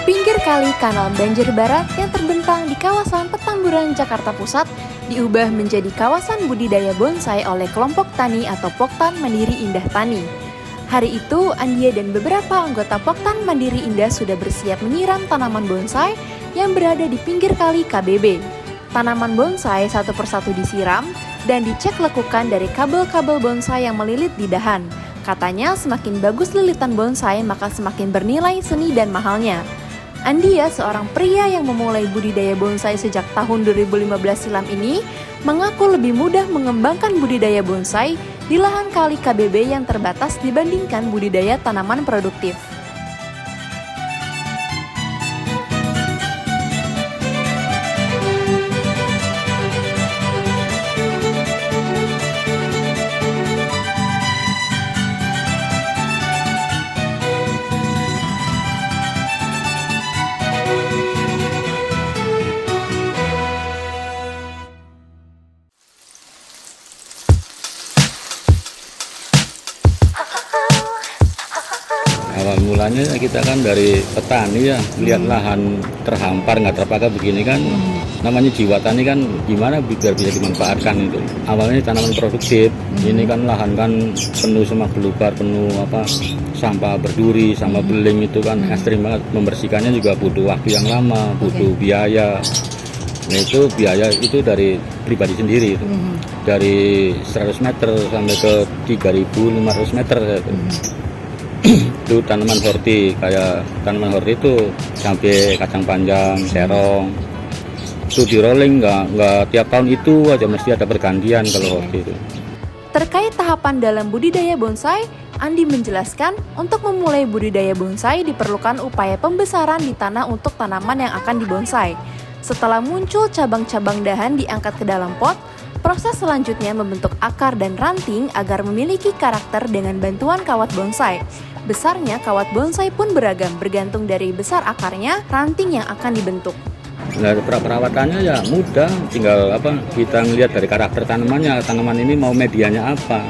Pinggir kali Kanal Banjir Barat yang terbentang di kawasan Petamburan, Jakarta Pusat diubah menjadi kawasan budidaya bonsai oleh kelompok tani atau Poktan Mandiri Indah Tani. Hari itu, Andia dan beberapa anggota Poktan Mandiri Indah sudah bersiap menyiram tanaman bonsai yang berada di pinggir kali KBB. Tanaman bonsai satu persatu disiram dan dicek lekukan dari kabel-kabel bonsai yang melilit di dahan. Katanya semakin bagus lilitan bonsai maka semakin bernilai seni dan mahalnya. Andia, seorang pria yang memulai budidaya bonsai sejak tahun 2015 silam ini, mengaku lebih mudah mengembangkan budidaya bonsai di lahan kali KBB yang terbatas dibandingkan budidaya tanaman produktif. Awal mulanya kita kan dari petani ya, lihat lahan terhampar nggak terpakai begini kan, namanya jiwa tani kan gimana biar bisa dimanfaatkan itu. Awalnya tanaman produktif, ini kan lahan kan penuh semak belukar, penuh sampah berduri, sampah beling itu kan ekstrim banget. Membersihkannya juga butuh waktu yang lama, butuh biaya. Nah itu biaya itu dari pribadi sendiri itu. Dari 100 meter sampai ke 3.500 meter itu. Itu tanaman horti, kayak tanaman horti itu sampai kacang panjang, terong itu di rolling, nggak tiap tahun itu aja, mesti ada pergantian kalau horti itu. Terkait tahapan dalam budidaya bonsai, Andi menjelaskan untuk memulai budidaya bonsai diperlukan upaya pembesaran di tanah untuk tanaman yang akan dibonsai. Setelah muncul cabang-cabang dahan diangkat ke dalam pot, proses selanjutnya membentuk akar dan ranting agar memiliki karakter dengan bantuan kawat bonsai. Besarnya kawat bonsai pun beragam, bergantung dari besar akarnya, ranting yang akan dibentuk. Nah, perawatannya ya mudah, tinggal kita ngelihat dari karakter tanamannya, tanaman ini mau medianya apa,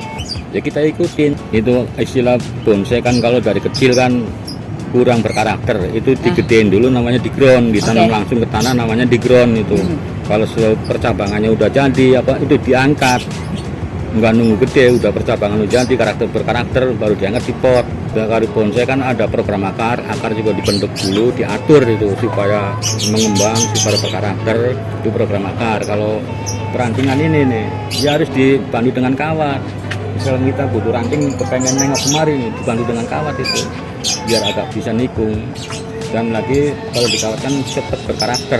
ya kita ikutin. Itu istilah bonsai kan kalau dari kecil kan kurang berkarakter, itu digedein dulu namanya di ground, ditanam langsung ke tanah namanya di ground itu. Kalau percabangannya udah jadi itu diangkat, nggak nunggu gede, udah percabangan udah jadi karakter berkarakter baru diangkat di pot. Dari bonsai kan ada program akar juga dibentuk dulu, diatur itu supaya mengembang, supaya berkarakter, itu program akar. Kalau perantingan ini nih ya harus dibantu dengan kawat. Misalnya kita butuh ranting kepengen nengok kemari, dibantu dengan kawat itu biar agak bisa nikung. Dan lagi kalau dikawatkan cepat berkarakter,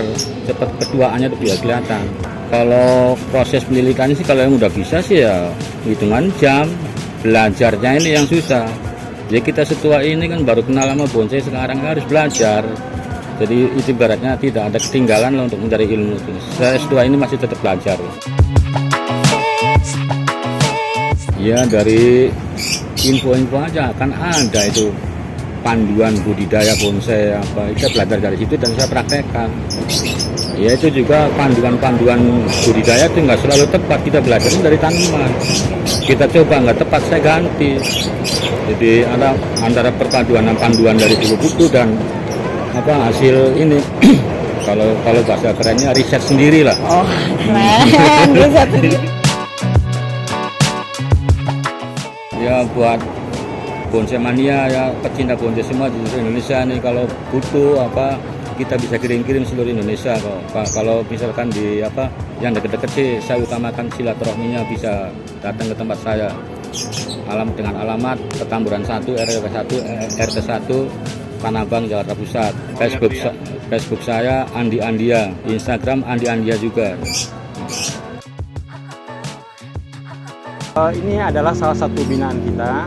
cepat keduaannya itu biar kelihatan. Kalau proses penelitiannya sih kalau yang udah bisa sih ya hitungan jam. Belajarnya ini yang susah. Jadi kita setua ini kan baru kenal sama bonsai, sekarang harus belajar. Jadi itu ibaratnya tidak ada ketinggalan lah untuk mencari ilmu itu. Saya setua ini masih tetap belajar. Ya dari info-info aja kan ada itu panduan budidaya bonsai kita belajar dari situ dan saya praktekkan. Ya itu juga panduan budidaya itu nggak selalu tepat, kita belajar dari tanaman. Kita coba nggak tepat saya ganti. Jadi ada antara perpaduan panduan dari buku-buku dan hasil ini. kalau bahasa kerennya riset sendiri lah. Oh keren, riset sendiri. Ya buat bonsai mania ya, pecinta bonsai semua di seluruh Indonesia nih, kalau butuh kita bisa kirim-kirim seluruh Indonesia kok. Kalau misalkan di yang deket-deket sih saya utamakan silaturahminya, bisa datang ke tempat saya. Dengan alamat Petamburan 1 RW 1 RT 1 Tanabang, Jakarta Pusat. Facebook saya Andi Andia, Instagram Andi Andia juga. Ini adalah salah satu binaan kita,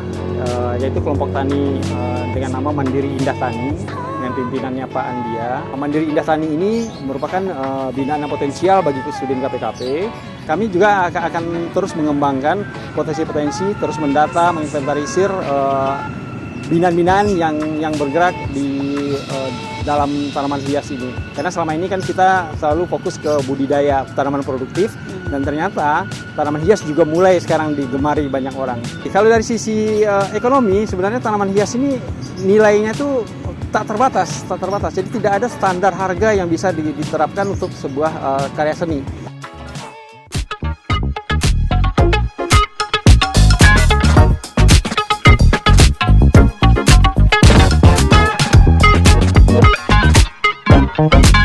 yaitu kelompok tani dengan nama Mandiri Indah Tani, dengan pimpinannya Pak Andia. Mandiri Indah Tani ini merupakan binaan yang potensial bagi Sudin KPKP. Kami juga akan terus mengembangkan potensi-potensi, terus mendata, menginventarisir binaan-binaan yang bergerak di dalam tanaman hias ini. Karena selama ini kan kita selalu fokus ke budidaya tanaman produktif, Dan ternyata tanaman hias juga mulai sekarang digemari banyak orang. Kalau dari sisi ekonomi, sebenarnya tanaman hias ini nilainya tuh tak terbatas. Jadi tidak ada standar harga yang bisa diterapkan untuk sebuah karya seni. Thank you.